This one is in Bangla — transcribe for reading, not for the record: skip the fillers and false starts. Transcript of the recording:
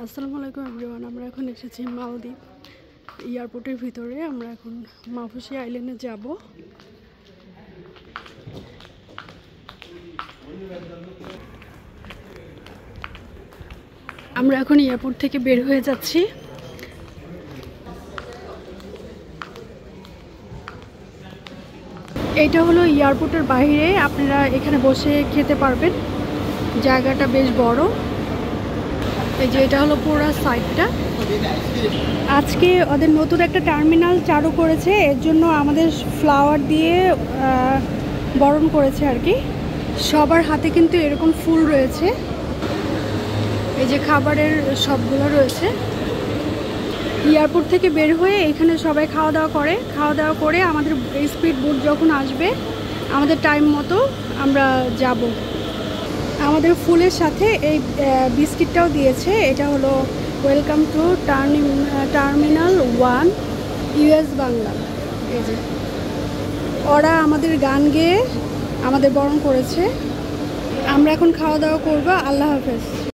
আসসালামু আলাইকুম এভরিওয়ান। আমরা এখন এসেছি মালদ্বীপ এয়ারপোর্টের ভিতরে। আমরা এখন মাফুসি আইল্যান্ডে যাব। আমরা এখন এয়ারপোর্ট থেকে বের হয়ে যাচ্ছি। এটা হলো এয়ারপোর্টের বাইরে, আপনারা এখানে বসে খেতে পারবেন। জায়গাটা বেশ বড়। এই যে এটা হলো পুরো সাইডটা। আজকে ওদের নতুন একটা টার্মিনাল চালু করেছে, এর জন্য আমাদের ফ্লাওয়ার দিয়ে বরণ করেছে আর কি। সবার হাতে কিন্তু এরকম ফুল রয়েছে। এই যে খাবারের সবগুলো রয়েছে। এয়ারপোর্ট থেকে বের হয়ে এখানে সবাই খাওয়া দাওয়া করে আমাদের স্পিড বোট যখন আসবে আমাদের টাইম মতো আমরা যাব। আমাদের ফুলের সাথে এই বিস্কিটটাও দিয়েছে। এটা হলো welcome to terminal 1 US Bangla. এই যে ওরা আমাদের গান গেয়ে আমাদের বরণ করেছে। আমরা এখন খাওয়া দাওয়া করবো। আল্লাহ হাফেজ।